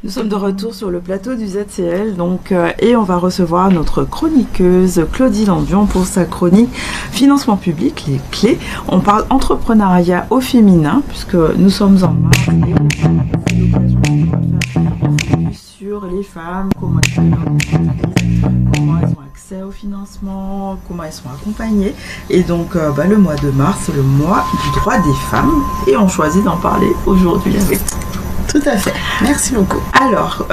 Nous sommes de retour sur le plateau du ZCL et on va recevoir notre chroniqueuse Claudie Landion pour sa chronique Financement public, les clés. On parle entrepreneuriat au féminin puisque nous sommes en mars et c'est l'occasion sur les femmes, comment elles ont accès au financement, comment elles sont accompagnées. Et donc le mois de mars, c'est le mois du droit des femmes et on choisit d'en parler aujourd'hui avec vous. Tout à fait, merci beaucoup. Alors,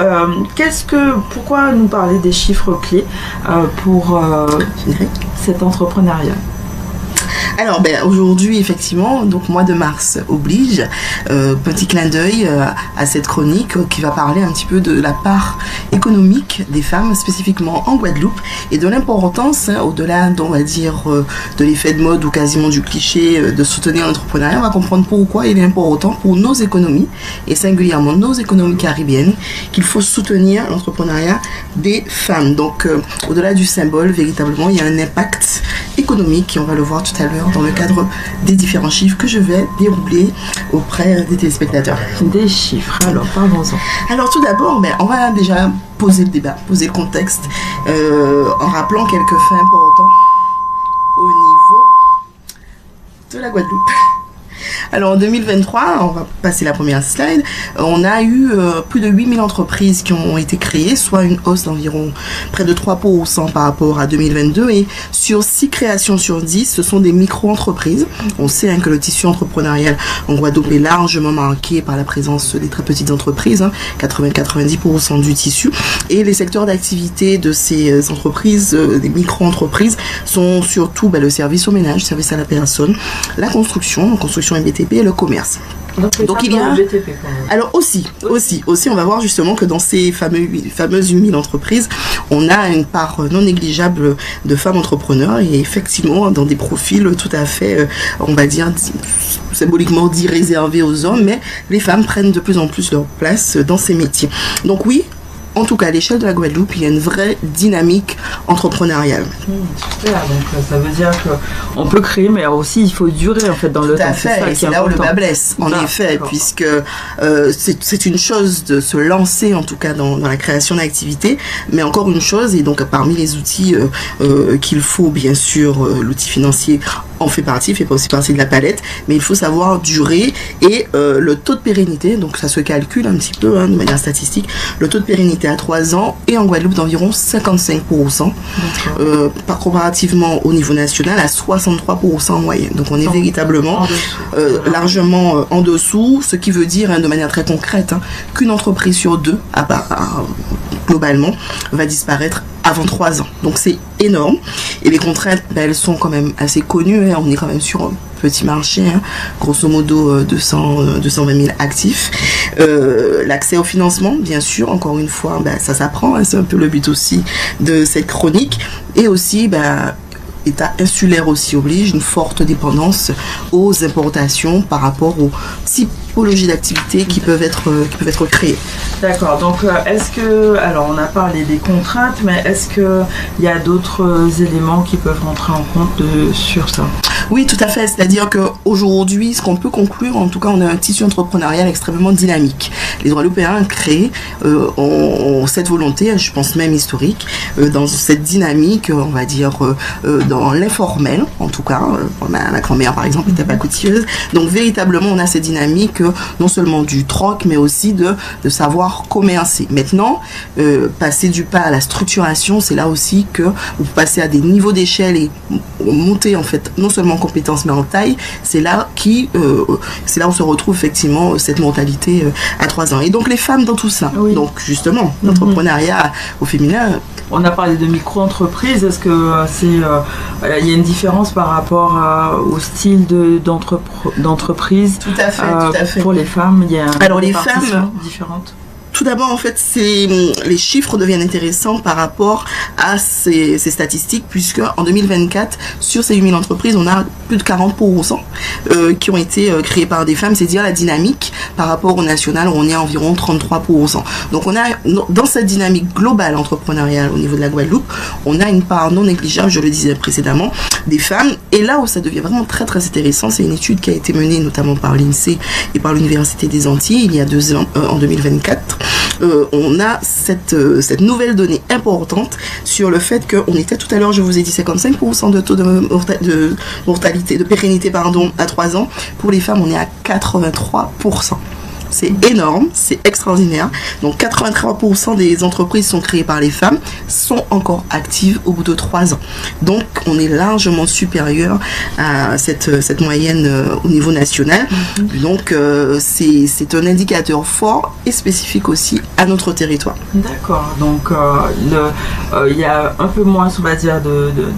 pourquoi nous parler des chiffres clés pour cet entrepreneuriat ? Alors aujourd'hui effectivement, donc mois de mars oblige, petit clin d'œil à cette chronique qui va parler un petit peu de la part économique des femmes spécifiquement en Guadeloupe et de l'importance, au-delà on va dire de l'effet de mode ou quasiment du cliché de soutenir l'entrepreneuriat. On va comprendre pourquoi il est important pour nos économies et singulièrement nos économies caribéennes qu'il faut soutenir l'entrepreneuriat des femmes. Donc au-delà du symbole, véritablement il y a un impact économique et on va le voir tout à l'heure dans le cadre des différents chiffres que je vais dérouler auprès des téléspectateurs. Des chiffres, alors parlons-en. Alors tout d'abord, on va déjà poser le débat, poser le contexte en rappelant quelques faits importants au niveau de la Guadeloupe. Alors en 2023, on va passer la première slide, on a eu plus de 8000 entreprises qui ont été créées, soit une hausse d'environ près de 3% par rapport à 2022 et sur 6 créations sur 10, ce sont des micro-entreprises. On sait que le tissu entrepreneurial en Guadeloupe est largement marqué par la présence des très petites entreprises, 80-90% du tissu et les secteurs d'activité de ces entreprises, des micro-entreprises sont surtout le service au ménage, service à la personne, la construction et BTP et le commerce. Donc il y a BTP, alors aussi on va voir justement que dans ces fameuses 8000 entreprises on a une part non négligeable de femmes entrepreneurs et effectivement dans des profils tout à fait on va dire symboliquement dit réservés aux hommes, mais les femmes prennent de plus en plus leur place dans ces métiers. Donc oui, en tout cas à l'échelle de la Guadeloupe, il y a une vraie dynamique entrepreneuriale. Super, donc ça veut dire qu'on peut créer, mais aussi il faut durer en fait dans le temps. Tout à fait, et c'est là où le bas blesse, en effet, puisque c'est une chose de se lancer en tout cas dans la création d'activités, mais encore une chose, et donc parmi les outils qu'il faut, bien sûr, l'outil financier en fait aussi partie de la palette, mais il faut savoir durer et le taux de pérennité, donc ça se calcule un petit peu de manière statistique, le taux de pérennité à 3 ans et en Guadeloupe d'environ 55%, comparativement au niveau national à 63% en moyenne. Donc on est véritablement largement en dessous, ce qui veut dire de manière très concrète qu'une entreprise sur deux, globalement, va disparaître avant 3 ans. Donc c'est énorme. Et les contraintes, elles sont quand même assez connues. On est quand même sur un petit marché, grosso modo 220 000 actifs. L'accès au financement, bien sûr, encore une fois, ça s'apprend. C'est un peu le but aussi de cette chronique. Et aussi, État insulaire aussi oblige, une forte dépendance aux importations par rapport aux typologies d'activités qui peuvent être créées. D'accord, donc alors on a parlé des contraintes, mais est-ce qu'il y a d'autres éléments qui peuvent rentrer en compte sur ça ? Oui, tout à fait. C'est-à-dire qu'aujourd'hui, ce qu'on peut conclure, en tout cas, on a un tissu entrepreneurial extrêmement dynamique. Les Guadeloupéens créés ont cette volonté, je pense même historique, dans cette dynamique, on va dire, dans l'informel, en tout cas. Ma grand-mère, par exemple, était pâtissière. Donc, véritablement, on a cette dynamique, non seulement du troc, mais aussi de savoir commercer. Maintenant, passer du pas à la structuration, c'est là aussi que vous passez à des niveaux d'échelle et monter, en fait, non seulement en compétences, mais en taille. C'est là où se retrouve effectivement cette mentalité à 3 ans. Et donc, les femmes dans tout ça. Oui. Donc, justement, l'entrepreneuriat au féminin. On a parlé de micro-entreprise. Est-ce que il y a une différence par rapport au style d'entreprise? Tout à fait. Pour les femmes, il y a les femmes différentes. tout d'abord, en fait, les chiffres deviennent intéressants par rapport à ces statistiques, puisque en 2024, sur ces 8000 entreprises, on a plus de 40% qui ont été créées par des femmes. C'est dire la dynamique par rapport au national, où on est à environ 33%. Donc, on a, dans cette dynamique globale entrepreneuriale au niveau de la Guadeloupe, on a une part non négligeable, je le disais précédemment, des femmes. Et là où ça devient vraiment très, très intéressant, c'est une étude qui a été menée notamment par l'INSEE et par l'Université des Antilles il y a 2 ans, en 2024. On a cette nouvelle donnée importante sur le fait qu'on était tout à l'heure, je vous ai dit 55% de taux de mortalité, de pérennité, pardon, à 3 ans. Pour les femmes, on est à 83%. C'est énorme, c'est extraordinaire. Donc 83% des entreprises sont créées par les femmes, sont encore actives au bout de 3 ans. Donc on est largement supérieur à cette moyenne au niveau national. Donc c'est un indicateur fort et spécifique aussi à notre territoire. D'accord, donc il y a un peu moins, on va dire,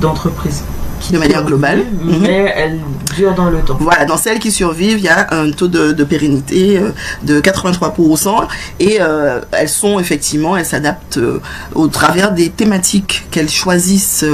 d'entreprises de manière globale, mais elles durent dans le temps. Voilà, dans celles qui survivent, il y a un taux de pérennité de 83% et elles s'adaptent au travers des thématiques qu'elles choisissent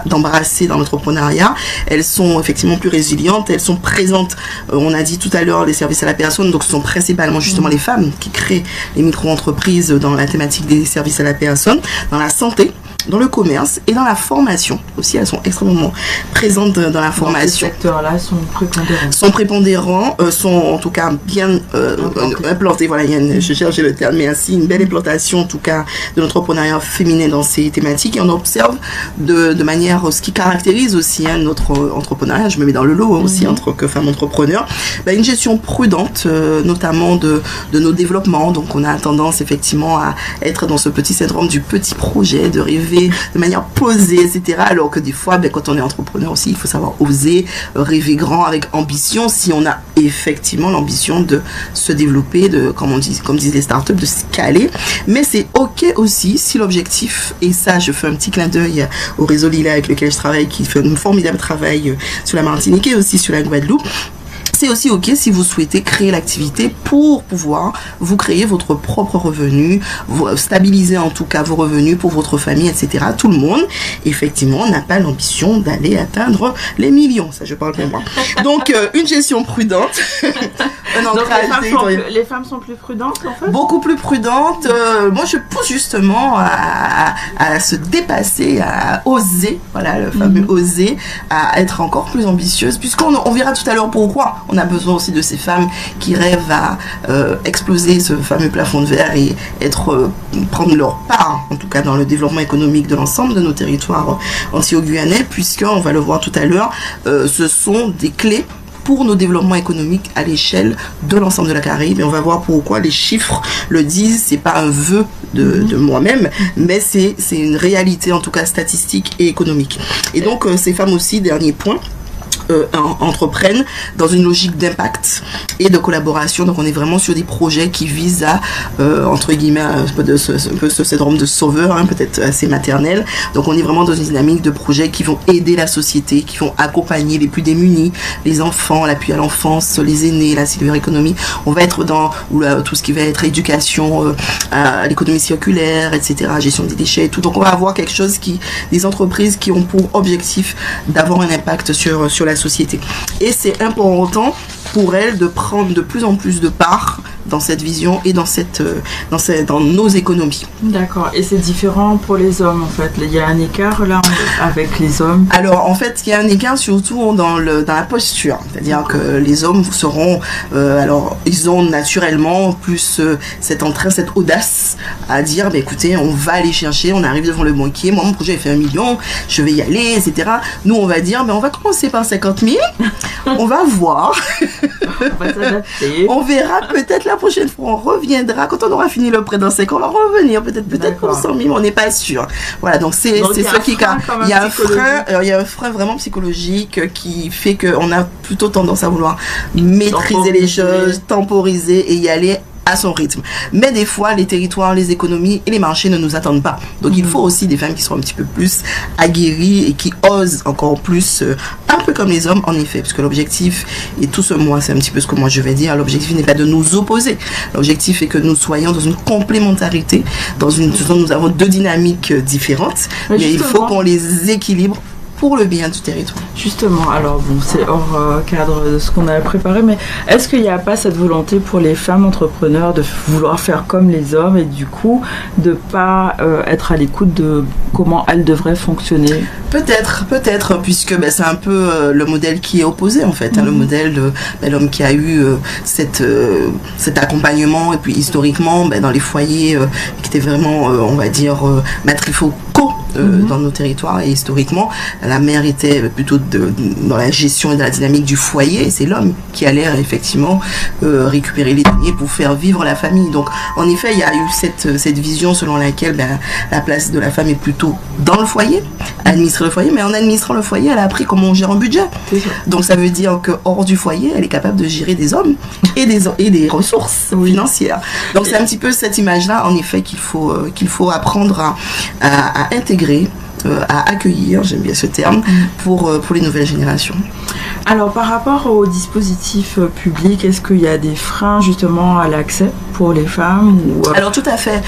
d'embrasser dans l'entrepreneuriat. Elles sont effectivement plus résilientes, elles sont présentes, on a dit tout à l'heure, les services à la personne, donc ce sont principalement justement les femmes qui créent les micro-entreprises dans la thématique des services à la personne, dans la santé, dans le commerce et dans la formation. Aussi, elles sont extrêmement présentes dans la formation. Donc, ces secteurs-là sont prépondérants. Sont en tout cas bien implantés. Voilà, je cherchais le terme, mais ainsi une belle implantation en tout cas de l'entrepreneuriat féminin dans ces thématiques. Et on observe de manière, ce qui caractérise aussi notre entrepreneuriat, je me mets dans le lot aussi en tant que femme entrepreneur, une gestion prudente, notamment de nos développements. Donc on a tendance effectivement à être dans ce petit syndrome du petit projet, de rêver de manière posée, etc. Alors que des fois, quand on est entrepreneur aussi, il faut savoir oser, rêver grand avec ambition, si on a effectivement l'ambition de se développer, comme disent les startups, de scaler. Mais c'est ok aussi si l'objectif, et ça je fais un petit clin d'œil au réseau Lila avec lequel je travaille, qui fait un formidable travail sur la Martinique et aussi sur la Guadeloupe. C'est aussi ok si vous souhaitez créer l'activité pour pouvoir vous créer votre propre revenu, stabiliser en tout cas vos revenus pour votre famille, etc. Tout le monde, effectivement, n'a pas l'ambition d'aller atteindre les millions. Ça, je parle pour moi. Donc, une gestion prudente. Donc, les femmes sont plus prudentes, en fait? Beaucoup plus prudentes. Moi, je pousse justement à se dépasser, à oser, voilà, le fameux oser, à être encore plus ambitieuse, puisqu'on verra tout à l'heure pourquoi. On a besoin aussi de ces femmes qui rêvent à exploser ce fameux plafond de verre et prendre leur part, en tout cas dans le développement économique de l'ensemble de nos territoires antilo-guyanais, puisqu'on va le voir tout à l'heure, ce sont des clés pour nos développements économiques à l'échelle de l'ensemble de la Caraïbe. Et on va voir pourquoi les chiffres le disent. C'est pas un vœu de moi-même, mais c'est une réalité, en tout cas statistique et économique. Et donc, ces femmes aussi, dernier point, entreprennent dans une logique d'impact et de collaboration. Donc on est vraiment sur des projets qui visent à entre guillemets un peu ce syndrome de sauveur, peut-être assez maternel. Donc on est vraiment dans une dynamique de projets qui vont aider la société, qui vont accompagner les plus démunis, les enfants, l'appui à l'enfance, les aînés, la silver economy. On va être dans tout ce qui va être éducation à l'économie circulaire, etc., gestion des déchets et tout. Donc on va avoir quelque chose des entreprises qui ont pour objectif d'avoir un impact sur la société. Et c'est important pour elles de prendre de plus en plus de part dans cette vision et dans nos économies. D'accord. Et c'est différent pour les hommes, en fait. Il y a un écart là avec les hommes. Alors, en fait, il y a un écart surtout dans la posture. C'est-à-dire que les hommes seront... ils ont naturellement plus cet entrain, cette audace à dire, écoutez, on va aller chercher, on arrive devant le banquier, moi, mon projet a fait 1 million, je vais y aller, etc. Nous, on va dire, on va commencer par 50 000, on va voir. On va s'adapter. On verra peut-être la prochaine fois, on reviendra quand on aura fini le prêt dans 5 ans, on va revenir peut-être pour 100 000, on n'est pas sûr. Voilà, donc c'est ce qui il y a un frein vraiment psychologique qui fait qu'on a plutôt tendance à vouloir maîtriser les choses, temporiser et y aller à son rythme. Mais des fois, les territoires, les économies et les marchés ne nous attendent pas. Donc, il faut aussi des femmes qui sont un petit peu plus aguerries et qui osent encore plus, un peu comme les hommes, en effet. Parce que l'objectif, et tout ce mois, c'est un petit peu ce que moi je vais dire, l'objectif n'est pas de nous opposer. L'objectif est que nous soyons dans une complémentarité, nous avons deux dynamiques différentes, mais il faut qu'on les équilibre pour le bien du territoire. Justement, alors bon, c'est hors cadre de ce qu'on a préparé, mais est-ce qu'il n'y a pas cette volonté pour les femmes entrepreneurs de vouloir faire comme les hommes et du coup de pas être à l'écoute de comment elles devraient fonctionner? Peut-être, puisque c'est un peu le modèle qui est opposé en fait, le modèle de l'homme qui a eu cet accompagnement et puis historiquement dans les foyers qui étaient vraiment, on va dire, matrifocaux dans nos territoires, et historiquement la mère était plutôt dans la gestion et dans la dynamique du foyer, et c'est l'homme qui allait effectivement récupérer les deniers pour faire vivre la famille. Donc en effet il y a eu cette vision selon laquelle la place de la femme est plutôt dans le foyer, administrer le foyer, mais en administrant le foyer elle a appris comment on gère un budget. Donc ça veut dire que hors du foyer elle est capable de gérer des hommes et des ressources financières. Donc c'est un petit peu cette image là en effet qu'il faut apprendre à intégrer, à accueillir, j'aime bien ce terme, pour les nouvelles générations. Alors par rapport au dispositif public, est-ce qu'il y a des freins justement à l'accès pour les femmes Alors tout à fait.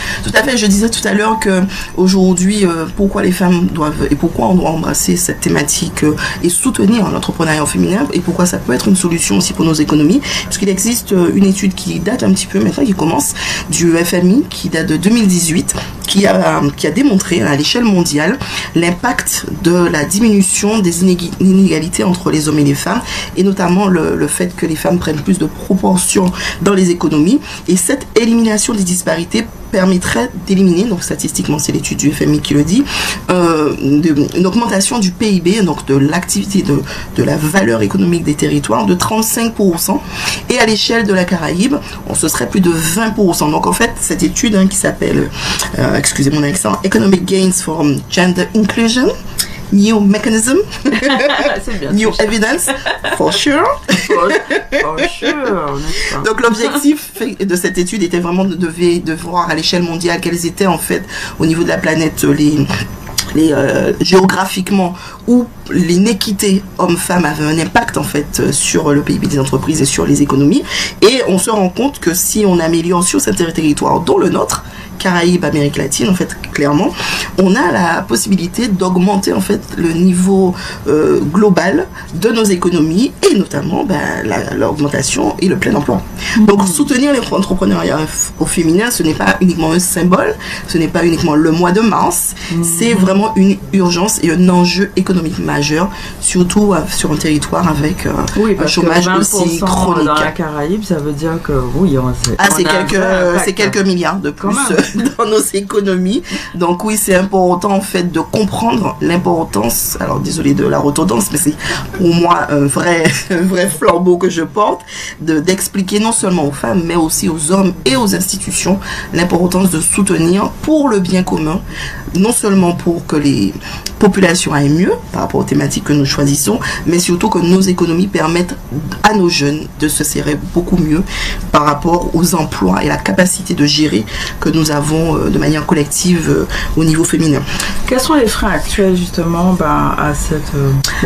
Je disais tout à l'heure que aujourd'hui, pourquoi les femmes doivent et pourquoi on doit embrasser cette thématique et soutenir l'entrepreneuriat féminin, et pourquoi ça peut être une solution aussi pour nos économies, parce qu'il existe une étude qui date un petit peu maintenant, qui commence du FMI, qui date de 2018, qui a démontré à l'échelle mondiale l'impact de la diminution des inégalités entre les hommes et les femmes, et notamment le fait que les femmes prennent plus de proportions dans les économies, et cette élimination des disparités permettrait d'éliminer, donc statistiquement c'est l'étude du FMI qui le dit, une augmentation du PIB, donc de l'activité de la valeur économique des territoires de 35%, et à l'échelle de la Caraïbe ce serait plus de 20%. Donc en fait cette étude qui s'appelle, excusez mon accent, Economic Gains from Gender Inclusion, New Mechanism, New Evidence, for sure. For sure. Donc l'objectif de cette étude était vraiment de voir à l'échelle mondiale quelles étaient en fait au niveau de la planète géographiquement où l'inéquité homme-femme avait un impact en fait sur le PIB des entreprises et sur les économies, et on se rend compte que si on améliore sur certains territoires dont le nôtre, Caraïbes, Amérique latine, en fait, clairement, on a la possibilité d'augmenter en fait le niveau global de nos économies, et notamment l'augmentation et le plein emploi. Donc soutenir l'entrepreneuriat au féminin, ce n'est pas uniquement un symbole, ce n'est pas uniquement le mois de mars, c'est vraiment une urgence et un enjeu économique majeur, surtout sur un territoire avec un chômage aussi chronique. Dans la Caraïbe, ça veut dire que oui, c'est quelques milliards de plus dans nos économies. Donc oui, c'est important en fait de comprendre l'importance, alors désolé de la redondance, mais c'est pour moi un vrai flambeau que je porte, d'expliquer non seulement aux femmes mais aussi aux hommes et aux institutions l'importance de soutenir pour le bien commun, non seulement pour que les populations aillent mieux par rapport aux thématiques que nous choisissons, mais surtout que nos économies permettent à nos jeunes de se serrer beaucoup mieux par rapport aux emplois et la capacité de gérer que nous avons de manière collective au niveau féminin. Quels sont les freins actuels justement à cette...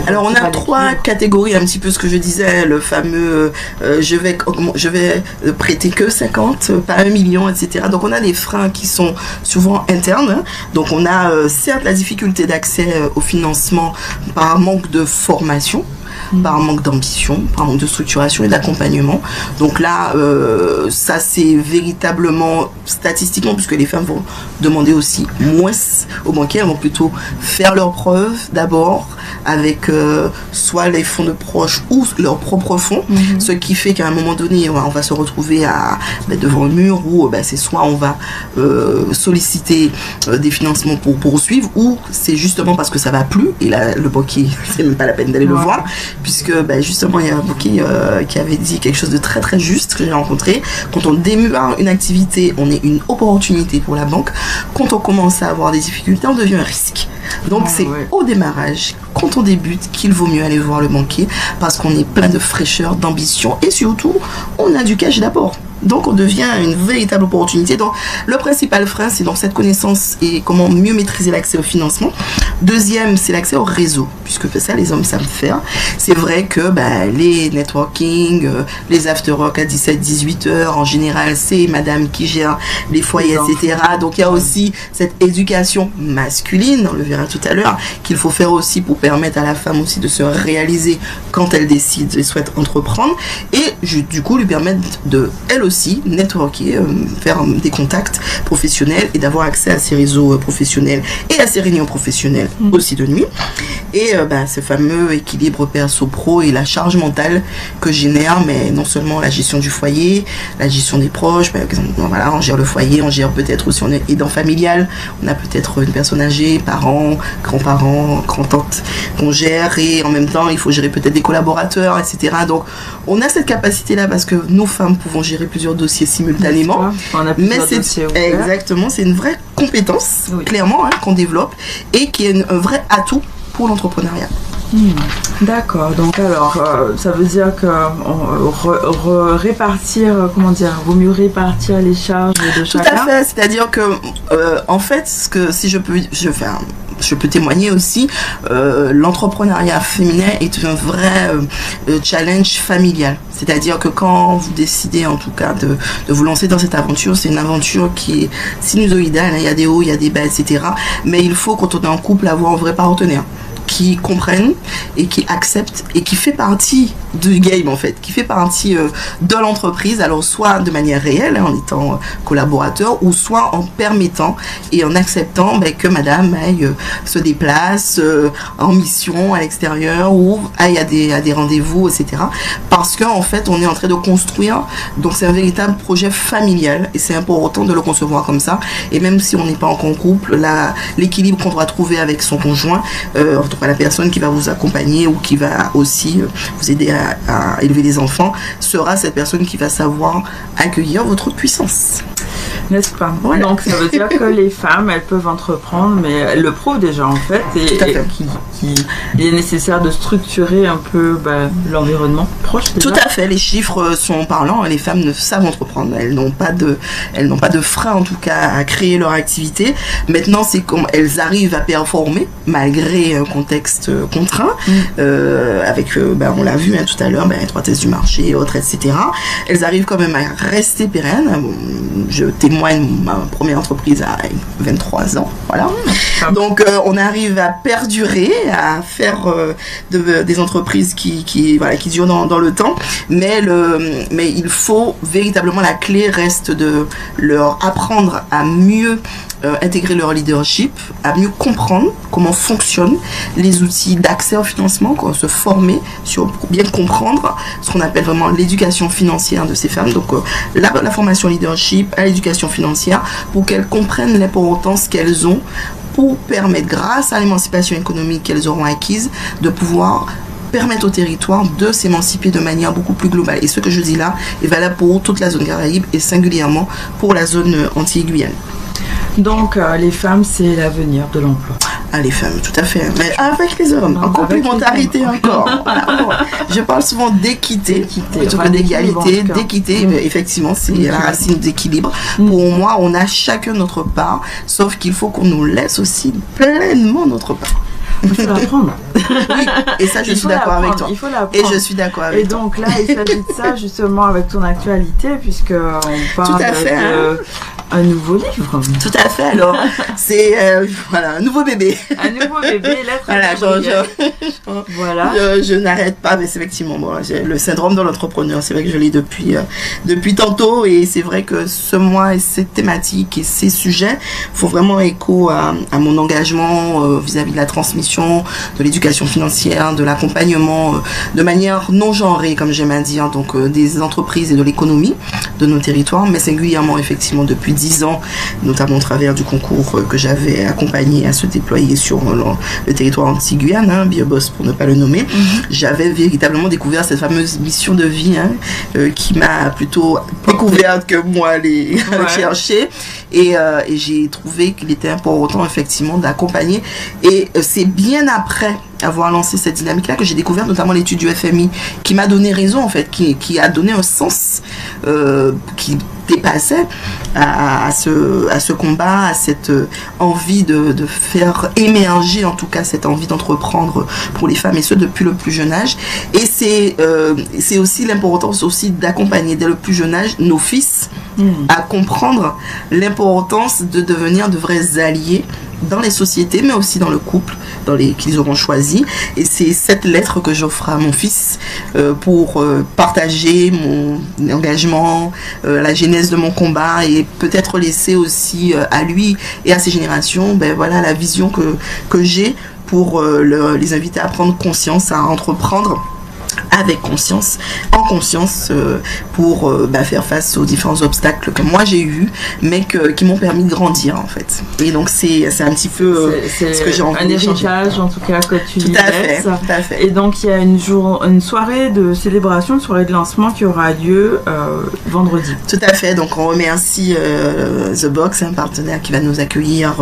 Alors on a trois catégories, un petit peu ce que je disais, le fameux je vais prêter que 50, pas 1 million, etc. Donc on a des freins qui sont souvent internes. Donc on a certes la difficulté d'accès au financement par manque de formation, par manque d'ambition, par manque de structuration et d'accompagnement. Donc là, ça c'est véritablement statistiquement, puisque les femmes vont demander aussi moins aux banquiers, elles vont plutôt faire leurs preuves d'abord avec soit les fonds de proches ou leurs propres fonds, ce qui fait qu'à un moment donné, on va se retrouver devant un mur où c'est soit on va solliciter des financements pour poursuivre, ou c'est justement parce que ça va plus, et là le banquier, c'est même pas la peine d'aller le voir, puisque justement il y a un banquier qui avait dit quelque chose de très très juste que j'ai rencontré. Quand on démarre une activité, on est une opportunité pour la banque. Quand on commence à avoir des difficultés, on devient un risque. Donc c'est au démarrage, quand on débute, qu'il vaut mieux aller voir le banquier, parce qu'on est plein de fraîcheur, d'ambition, et surtout on a du cash d'abord. Donc on devient une véritable opportunité. Donc le principal frein, c'est donc cette connaissance et comment mieux maîtriser l'accès au financement. Deuxième, c'est l'accès au réseau, puisque ça les hommes savent faire. C'est vrai que les networking, les after-work à 17-18 heures, en général c'est madame qui gère les foyers, etc. Donc il y a aussi cette éducation masculine, on le verra tout à l'heure, qu'il faut faire aussi pour permettre à la femme aussi de se réaliser quand elle décide et souhaite entreprendre, et du coup lui permettre de, elle aussi, networker, faire des contacts professionnels et d'avoir accès à ses réseaux professionnels et à ses réunions professionnelles aussi de nuit. Et ce fameux équilibre perso-pro et la charge mentale que génère, mais non seulement la gestion du foyer, la gestion des proches, par exemple, voilà, on gère le foyer, on gère peut-être aussi, on est aidant familial, on a peut-être une personne âgée, parents, grands-parents, grand-tantes qu'on gère, et en même temps il faut gérer peut-être des collaborateurs, etc. Donc on a cette capacité-là parce que nos femmes pouvons gérer plusieurs dossiers simultanément. Mais exactement, c'est une vraie compétence, clairement, qu'on développe et qui est un vrai atout pour l'entrepreneuriat. D'accord, donc alors ça veut dire que vaut mieux répartir les charges de chacun. Tout à fait, c'est-à-dire que en fait, si je peux témoigner aussi, l'entrepreneuriat féminin est un vrai challenge familial. C'est-à-dire que quand vous décidez en tout cas de vous lancer dans cette aventure, c'est une aventure qui est sinusoïdale, il y a des hauts, il y a des bas, etc. Mais il faut, quand on est en couple, avoir un vrai partenaire qui comprennent et qui acceptent et qui fait partie du game en fait, qui fait partie de l'entreprise, alors soit de manière réelle en étant collaborateur, ou soit en permettant et en acceptant que madame aille se déplace en mission à l'extérieur ou aille à des rendez-vous, etc. Parce qu'en fait on est en train de construire, donc c'est un véritable projet familial et c'est important de le concevoir comme ça. Et même si on n'est pas en couple, l'équilibre qu'on doit trouver avec son conjoint, en tout cas la personne qui va vous accompagner ou qui va aussi vous aider à élever des enfants, sera cette personne qui va savoir accueillir votre puissance. N'est-ce pas? Voilà. Donc ça veut dire que les femmes, elles peuvent entreprendre, mais elles le prouvent déjà en fait, et il est nécessaire de structurer un peu l'environnement proche. Déjà. Tout à fait, les chiffres sont parlants, les femmes ne savent entreprendre, elles n'ont pas de frein en tout cas à créer leur activité. Maintenant c'est comme elles arrivent à performer malgré un contexte contraint, avec, on l'a vu tout à l'heure, étroitesse du marché et autres, etc. Elles arrivent quand même à rester pérennes. Je témoigne, ma première entreprise à 23 ans, voilà. Donc on arrive à perdurer, à faire des entreprises qui durent dans le temps, mais il faut véritablement, la clé reste de leur apprendre à mieux intégrer leur leadership, à mieux comprendre comment fonctionnent les outils d'accès au financement, se former pour bien comprendre ce qu'on appelle vraiment l'éducation financière de ces femmes. Donc la formation leadership à l'éducation financière, pour qu'elles comprennent l'importance qu'elles ont pour permettre, grâce à l'émancipation économique qu'elles auront acquise, de pouvoir permettre au territoire de s'émanciper de manière beaucoup plus globale. Et ce que je dis là est valable pour toute la zone Caraïbe et singulièrement pour la zone Antilles-Guyane. Donc les femmes, c'est l'avenir de l'emploi. Les femmes, tout à fait. Mais avec les hommes, en complémentarité encore. Voilà. Je parle souvent d'équité, plutôt que d'égalité. D'équité, effectivement, c'est la racine d'équilibre. Pour moi, on a chacun notre part, sauf qu'il faut qu'on nous laisse aussi pleinement notre part. Il faut l'apprendre. Oui, et ça, je suis d'accord avec toi. Il faut l'apprendre. Et je suis d'accord avec toi. Et donc là, il s'agit de ça justement avec ton actualité, puisqu'on parle un nouveau livre. Tout à fait. Alors, c'est un nouveau bébé. Un nouveau bébé, lettre. Voilà, je n'arrête pas, mais c'est effectivement le syndrome de l'entrepreneur. C'est vrai que je l'ai depuis tantôt, et c'est vrai que ce mois et cette thématique et ces sujets font vraiment écho à mon engagement vis-à-vis de la transmission, de l'éducation financière, de l'accompagnement de manière non genrée, comme j'aime à dire, donc des entreprises et de l'économie de nos territoires, mais singulièrement effectivement depuis 10 ans, notamment au travers du concours que j'avais accompagné à se déployer sur le territoire Antilles-Guyane, Bioboss pour ne pas le nommer. J'avais véritablement découvert cette fameuse mission de vie qui m'a plutôt découverte que moi aller chercher, et j'ai trouvé qu'il était important effectivement d'accompagner, et c'est bien après avoir lancé cette dynamique-là que j'ai découvert notamment l'étude du FMI qui m'a donné raison en fait, qui a donné un sens qui dépassait à ce combat, à cette envie de faire émerger en tout cas cette envie d'entreprendre pour les femmes et ce depuis le plus jeune âge. Et c'est aussi l'importance aussi d'accompagner dès le plus jeune âge nos fils à comprendre l'importance de devenir de vrais alliés dans les sociétés, mais aussi dans le couple qu'ils auront choisi. Et c'est cette lettre que j'offre à mon fils pour partager mon engagement, la genèse de mon combat et peut-être laisser aussi à lui et à ses générations voilà, la vision que j'ai pour les inviter à prendre conscience, à entreprendre avec conscience, en conscience pour faire face aux différents obstacles que moi j'ai eu mais qui m'ont permis de grandir en fait. Et donc c'est un petit peu ce que j'ai envie d'échanger. Un héritage en tout cas que tu tout à fait. Et donc il y a une soirée de célébration, une soirée de lancement qui aura lieu vendredi. Tout à fait, donc on remercie The Box, un partenaire qui va nous accueillir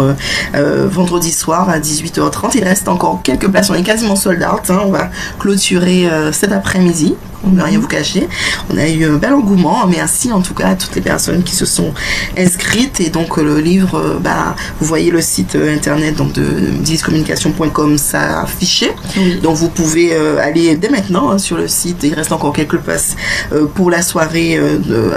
vendredi soir à 18h30. Il reste encore quelques places, on est quasiment sold out, on va clôturer cet après-midi, on ne va rien vous cacher. On a eu un bel engouement. Merci en tout cas à toutes les personnes qui se sont inscrites. Et donc le livre, vous voyez le site internet donc de discommunication.com, ça affiché. Oui. Donc vous pouvez aller dès maintenant sur le site. Il reste encore quelques places pour la soirée,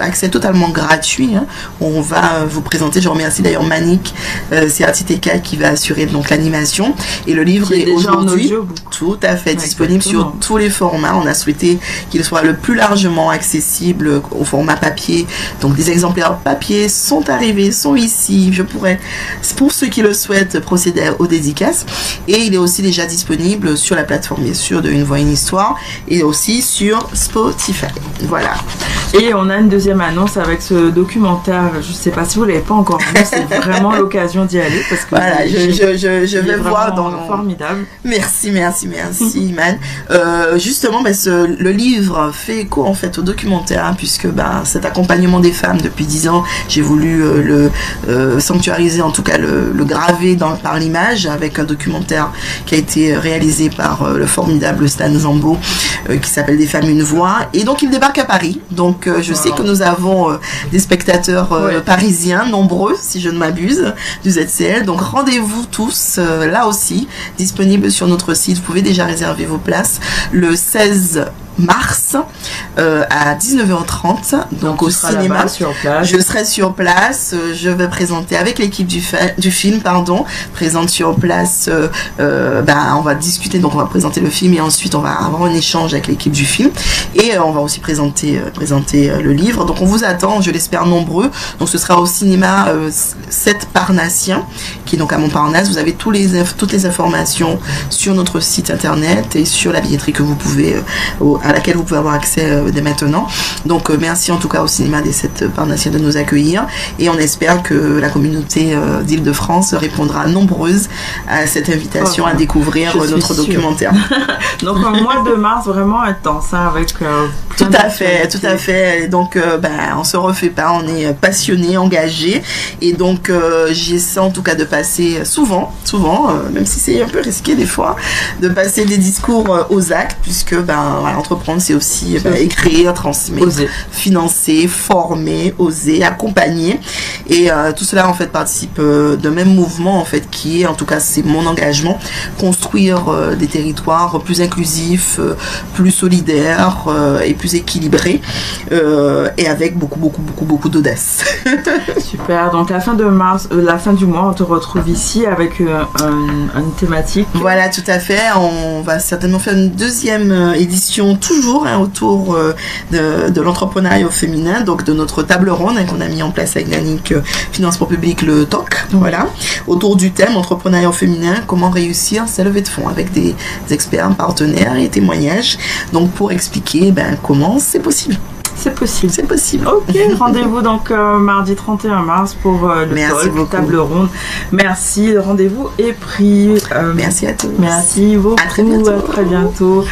accès totalement gratuit. On va vous présenter. Je remercie d'ailleurs Manik CRTTK qui va assurer donc l'animation. Et le livre est aujourd'hui tout à fait disponible sur tous les formats. On a souhaité qu'il soit le plus largement accessible au format papier. Donc des exemplaires papier sont arrivés, sont ici. Je pourrais, pour ceux qui le souhaitent, procéder aux dédicaces. Et il est aussi déjà disponible sur la plateforme, bien sûr, de Une Voix, Une Histoire, et aussi sur Spotify. Voilà. Et on a une deuxième annonce avec ce documentaire. Je ne sais pas si vous ne l'avez pas encore vu, c'est vraiment l'occasion d'y aller. Parce que voilà, je vais voir dans... Formidable. Merci, Iman. Justement, le livre fait écho en fait au documentaire, puisque cet accompagnement des femmes depuis 10 ans, j'ai voulu le sanctuariser, en tout cas le graver par l'image, avec un documentaire qui a été réalisé par le formidable Stan Zambo, qui s'appelle Des femmes, une voix. Et donc il débarque à Paris. Donc je sais que nous avons des spectateurs parisiens, nombreux si je ne m'abuse, du ZCL. Donc rendez-vous tous, là aussi, disponible sur notre site. Vous pouvez déjà réserver vos places le 16 mars à 19h30 donc au cinéma. Je serai sur place, je vais présenter avec l'équipe du film, présente sur place. On va discuter, donc on va présenter le film et ensuite on va avoir un échange avec l'équipe du film et on va aussi présenter le livre. Donc on vous attend, je l'espère, nombreux. Donc ce sera au cinéma 7 Parnassien, qui est donc à Montparnasse. Vous avez toutes les informations sur notre site internet et sur la billetterie que vous pouvez à laquelle vous pouvez avoir accès dès maintenant. Donc merci en tout cas au cinéma des 7 Parnassiens de nous accueillir et on espère que la communauté d'Île-de-France répondra nombreuse à cette invitation à découvrir notre documentaire. Donc un mois de mars vraiment intense avec tout à fait. Et donc on se refait pas, on est passionné, engagé et donc j'essaie en tout cas de passer souvent, même si c'est un peu risqué des fois, de passer des discours aux actes, puisque entreprendre c'est aussi écrire, transmettre, financer, former, oser, accompagner et tout cela en fait participe d'un même mouvement en fait qui est, en tout cas c'est mon engagement, construire des territoires plus inclusifs, plus solidaires et plus équilibrés et avec beaucoup d'audace. Super, donc la fin de mars, la fin du mois on te retrouve ici avec une thématique. Voilà, tout à fait, on va certainement faire une deuxième édition toujours autour de l'entrepreneuriat au féminin, donc de notre table ronde qu'on a mis en place avec Yannick Financement Public, le TOC, voilà, autour du thème entrepreneuriat au féminin, comment réussir sa levée de fonds, avec des experts, partenaires et témoignages, donc pour expliquer comment c'est possible. C'est possible. Ok, rendez-vous donc mardi 31 mars pour le talk, table ronde. Merci, le rendez-vous est pris. Merci à tous. Merci beaucoup. À très bientôt.